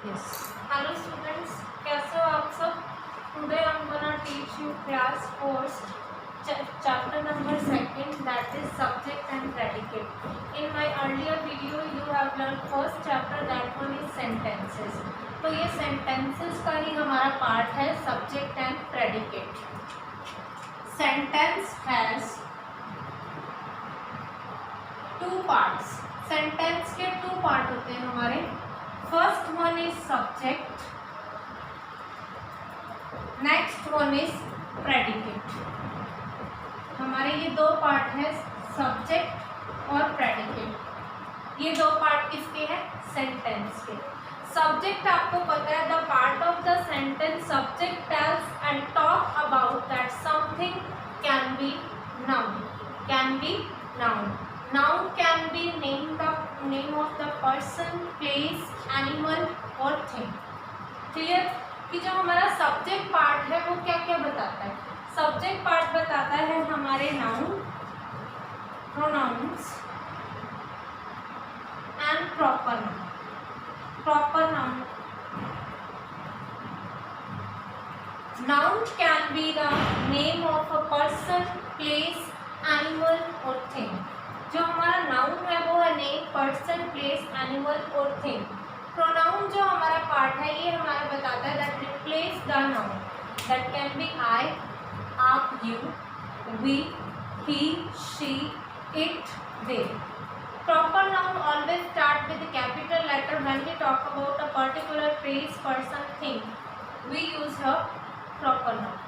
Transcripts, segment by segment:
Yes. Hello students, कैसे हो आप सब? Today I'm gonna teach you class first, chapter number second, that is subject and predicate. In my earlier video you have learned first chapter, that one is sentences. तो ये sentences का ही हमारा part है subject and predicate. Sentence has two parts. Sentence के two part होते हैं हमारे. First one is subject, next one is predicate. हमारे ये दो पार्ट है सब्जेक्ट और प्रेडिकेट. ये दो पार्ट किसके हैं? सेंटेंस के. सब्जेक्ट आपको पता है, the part of the sentence subject tells and talk about that something can be noun. Can be noun. Noun can be name of the person, place, animal और thing. Clear? कि जो हमारा subject part है वो क्या क्या बताता है? सब्जेक्ट पार्ट बताता है हमारे noun, pronouns and proper noun. Proper noun. Noun can be the name of a person, place, animal और thing. जो हमारा नाउन है वो है नेम, पर्सन, प्लेस, एनिमल और थिंग. प्रोनाउन जो हमारा पार्ट है ये हमारा बताता है that replace the noun. That can be I, आप, you, we, he, she, it, they. Proper noun always start with capital letter when we talk about a particular place, person, thing. We use a proper noun.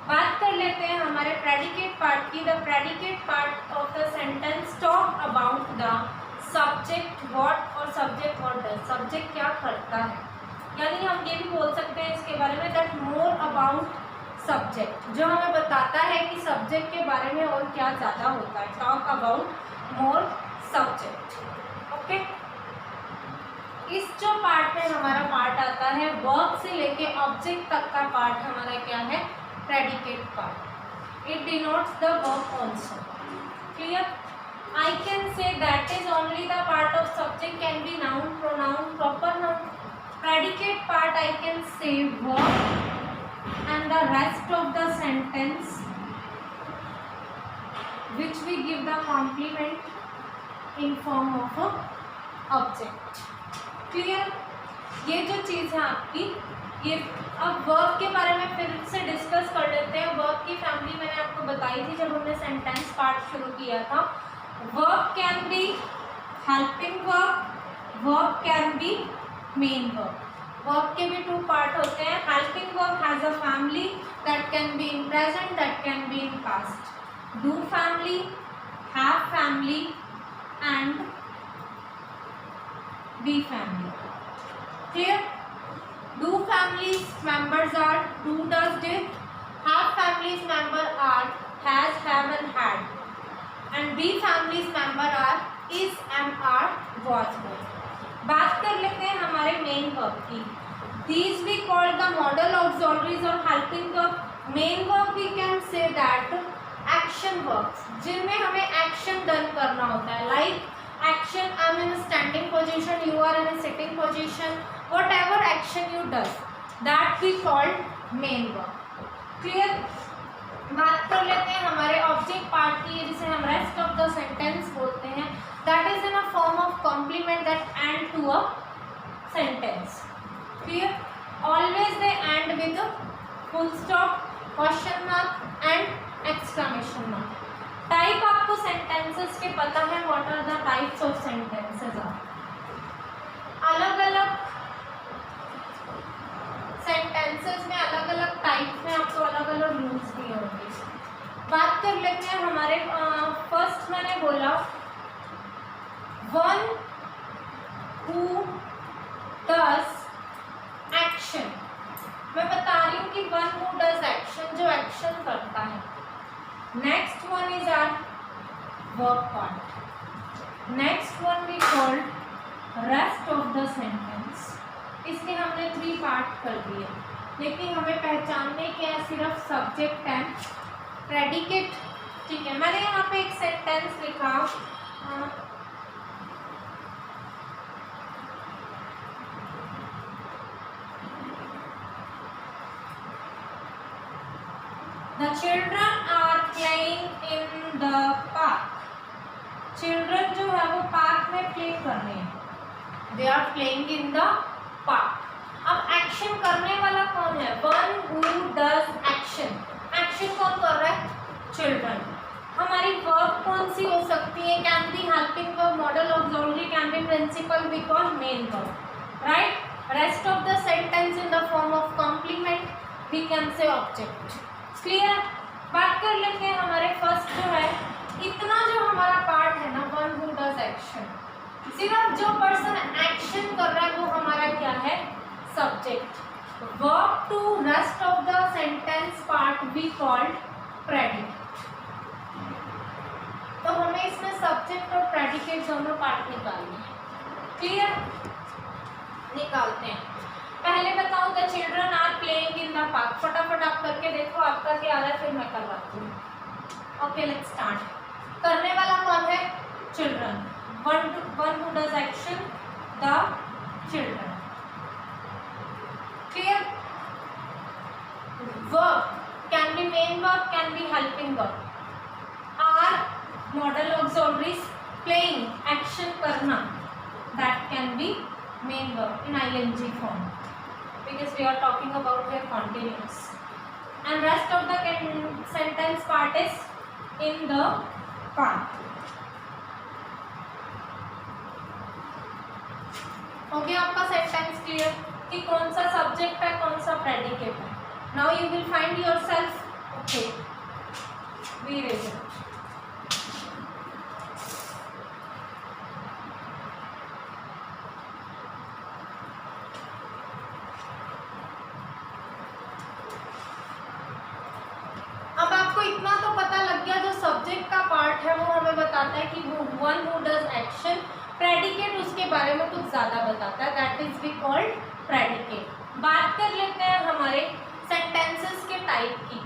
बात कर लेते हैं हमारे predicate part की. The predicate part of the sentence talk about the subject what और subject what does. Subject क्या करता है, यानी हम ये भी बोल सकते हैं इसके बारे में दैट मोर अबाउट सब्जेक्ट, जो हमें बताता है कि सब्जेक्ट के बारे में और क्या ज़्यादा होता है. Talk about more subject. Okay. इस जो पार्ट में हमारा पार्ट आता है वर्ब से लेके ऑब्जेक्ट तक का पार्ट हमारा क्या है? Predicate part. It denotes the verb also. Clear? I can say that is only the part of subject can be noun, pronoun, proper noun. Predicate part I can say verb and the rest of the sentence which we give the complement in form of a object. Clear? ये जो चीज़ है आपकी, ये अब verb के बारे में फिर से डिस्कस कर लेते हैं. वर्ब की फैमिली मैंने आपको बताई थी जब हमने सेंटेंस पार्ट शुरू किया था. Verb can be helping verb, verb can be main verb. Verb के भी टू पार्ट होते हैं. Helping verb has a family that can be in present, that can be in past. Do family, have family and be family. Clear? Do families members are do, does, did. Have families member are has, have and had. And be families member are is, am, are, was, were. बात कर लेते हैं हमारे main verb की. These we call the model auxiliaries or helping verb. Main verb we can say that action verbs, जिनमें हमें action done करना होता है. Like action, I am in a standing position, you are in a sitting position. Whatever action you does, that we called main verb. Clear? बात कर लेते हैं हमारे ऑब्जेक्ट पार्ट की, जिसे हम रेस्ट ऑफ द सेंटेंस बोलते हैं. That is in a form of complement that end to a sentence. Clear? Always they end with full stop, question mark and exclamation mark. Type आपको sentences के पता है. What are the types of sentences are? अलग अलग sentences में अलग अलग type में आपको अलग अलग रूल्स दिए होंगे. बात कर लेते हैं हमारे फर्स्ट मैंने बोला वन हु डज एक्शन. मैं बता रही हूँ कि वन हु डज एक्शन, जो एक्शन करता है. Next one is are verb part. Next one we called rest of the sentence. इसके हमने 3 पार्ट कर दिए, लेकिन हमें पहचानने के हैं सिर्फ सब्जेक्ट एंड प्रेडिकेट. ठीक है, मैंने यहाँ पे एक सेंटेंस लिखा. The children are playing in the park. Children जो है वो पार्क में प्ले कर रहे हैं. They are playing in the park. अब एक्शन करने वाला कौन है? One who does action. Action कौन कर रहा है? चिल्ड्रन. हमारी वर्ब कौन सी हो सकती है? Can be helping verb, modal auxiliary, can be principal, because main verb. Right. Rest of the sentence in the form of complement, we can say object. Clear. बात कर लेते हैं हमारे फर्स्ट जो है, इतना जो हमारा पार्ट है ना, वन हू डज एक्शन, सिर्फ जो पर्सन एक्शन कर रहा है वो हमारा क्या है? Subject. Verb to rest of the sentence part we called predicate. तो हमें इसमें सब्जेक्ट और प्रेडिकेट दोनों पार्ट निकालने हैं. क्लियर. निकालते हैं. पहले बताओ, the children are playing in the park. फटाफट आप करके देखो आपका क्या आ रहा है, फिर मैं करवाती हूँ. Okay, let's start. करने वाला कौन है? Children. One who does action, the children. Clear. Verb can be main verb, can be helping verb. Are modal auxiliaries, playing action करना, that can be main verb in ing form because we are talking about their continuous, and rest of the sentence part is in the park. हो गया आपका sentence clear कि कौन सा subject है, कौन सा प्रेडिकेट है. Now you will find yourself. Okay, we raise it. इतना तो पता लग गया, जो सब्जेक्ट का पार्ट है वो हमें बताता है कि वो one who does action. Predicate उसके बारे में कुछ ज़्यादा बताता है, that is we called predicate. बात कर लेते हैं हमारे सेंटेंसेस के टाइप की.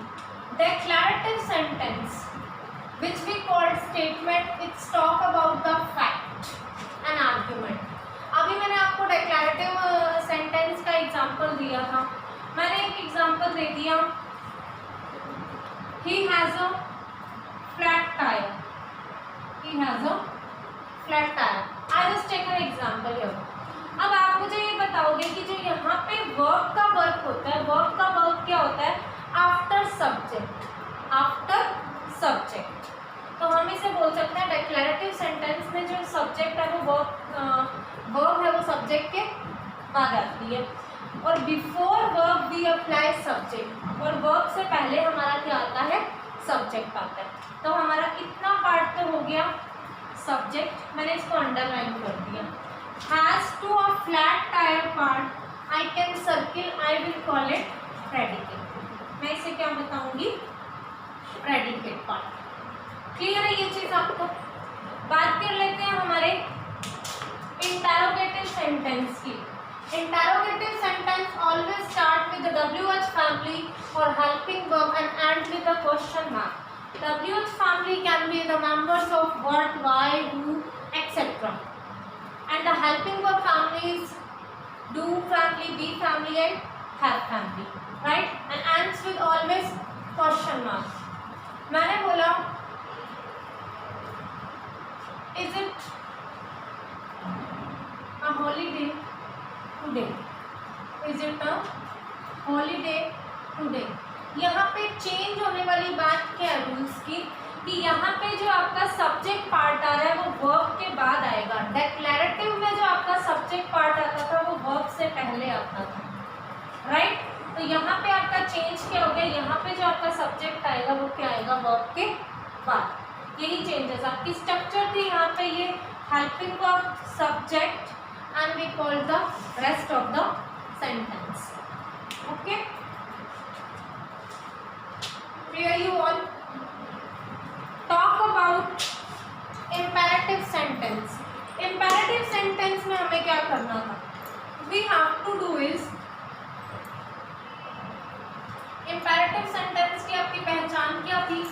Declarative sentence which we called statement, it's talk about the fact and argument. अभी मैंने आपको डिक्लेरेटिव सेंटेंस का एग्जाम्पल दिया था. मैंने एक एग्जाम्पल दे दिया, he has a flat tire. He has a flat tire. I just take an example here. अब आप मुझे ये बताओगे कि जो यहाँ पे वर्ब का वर्क होता है, वर्ब का वर्क क्या होता है? After subject. After subject. तो हम इसे बोल सकते हैं डिक्लेरेटिव सेंटेंस में जो सब्जेक्ट है वो वर्ब है, वो सब्जेक्ट के बाद आती है. और before verb we apply subject, और वर्ब से पहले हमारा क्या आता है? सब्जेक्ट आता है. तो हमारा कितना पार्ट तो हो गया? सब्जेक्ट. मैंने इसको अंडरलाइन कर दिया. Has to a flat tyre part, I can circle, I will call it predicate. मैं इसे क्या बताऊंगी? Predicate part. क्लियर है ये चीज़ आपको? बात कर लेते हैं हमारे इंटरोगेटिव सेंटेंस की. Interrogative sentence always start with the WH family or helping verb and end with a question mark. WH family can be the members of what, why, who, etc. And the helping verb families do family, be family and have family. Right? And ends with always question mark. मैंने बोला is it a holiday today? Is it a holiday today? यहाँ पे change होने वाली बात क्या है rules की, कि यहाँ पे जो आपका सब्जेक्ट पार्ट आ रहा है वो वर्ब के बाद आएगा. डिक्लेरेटिव में जो आपका सब्जेक्ट पार्ट आता था वो वर्ब से पहले आता था. राइट. तो यहाँ पे आपका चेंज क्या हो गया? यहाँ पे जो आपका सब्जेक्ट आएगा वो क्या आएगा? वर्ब के बाद. यही चेंजेस आपकी स्ट्रक्चर थी. यहाँ पे ये helping verb, subject, and we call the rest of the sentence. Okay, here you all talk about imperative sentence. Imperative sentence में हमें क्या करना था? We have to do is imperative sentence की आपकी पहचान क्या थी?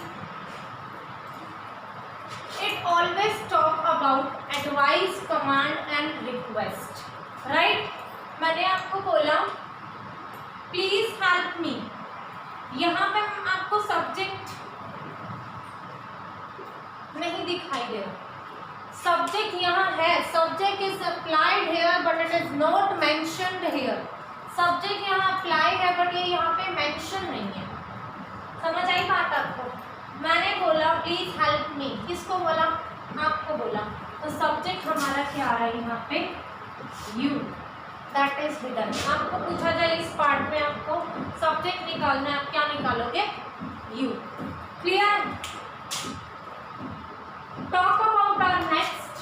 It always talk about advice, command and request. Right? मैंने आपको बोला please help me. यहाँ पे आपको सब्जेक्ट दिखाई दे रहा। सब्जेक्ट यहाँ है, subject is applied here but it is not mentioned here. Subject यहाँ अप्लाइड है बट ये यहाँ पे मेंशन नहीं है। समझ आई बात आपको? मैंने बोला प्लीज हेल्प मी, किसको बोला? आपको बोला। तो सब्जेक्ट हमारा क्या आ रहा है यहाँ पे? You, that is hidden. आपको पूछा जाए इस पार्ट में आपको सब्जेक्ट निकालना है, आप क्या निकालोगे? You. Clear? Talk about our next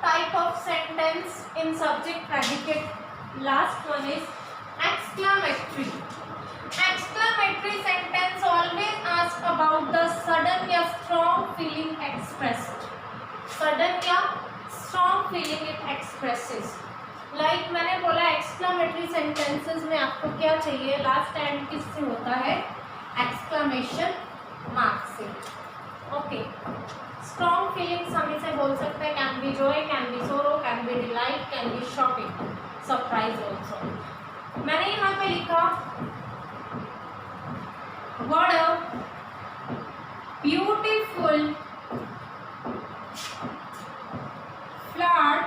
type of sentence in subject predicate. Last one is exclamatory. Exclamatory sentence always ask about the sudden या strong feeling expressed. Sudden या strong feeling it expresses. Like मैंने बोला exclamatory sentences में आपको क्या चाहिए? Last and किससे होता है? exclamation mark से। ओके, स्ट्रॉन्ग फीलिंग्स हम इसे बोल सकते हैं can be joy, can be sorrow, can be delight, can be shocking, surprise also. मैंने यहाँ पे लिखा what a beautiful flower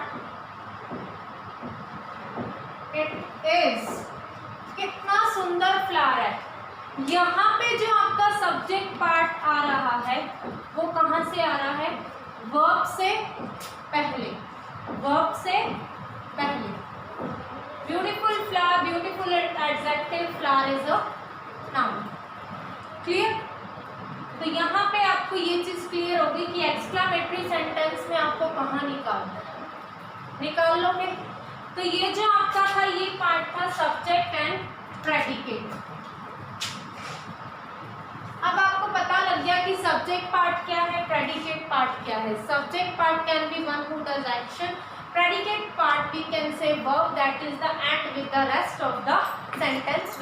it is. कितना सुंदर फ्लावर है। यहाँ पे जो आपका सब्जेक्ट पार्ट आ रहा है वो कहाँ से आ रहा है? वर्ब से पहले, वर्ब से पहले। Beautiful flower, beautiful adjective, flower is a noun. Clear? तो यहाँ पे आपको ये चीज क्लियर होगी कि एक्सक्लामेटरी सेंटेंस में आपको कहाँ निकालना है, निकाल लोगे। तो ये जो आपका था ये पार्ट था सब्जेक्ट एंड प्रेडिकेट। अब आपको पता लग गया कि सब्जेक्ट पार्ट क्या है, प्रेडिकेट पार्ट क्या है। Subject part can be one who does action, predicate part we can say verb that is the end with the rest of the sentence.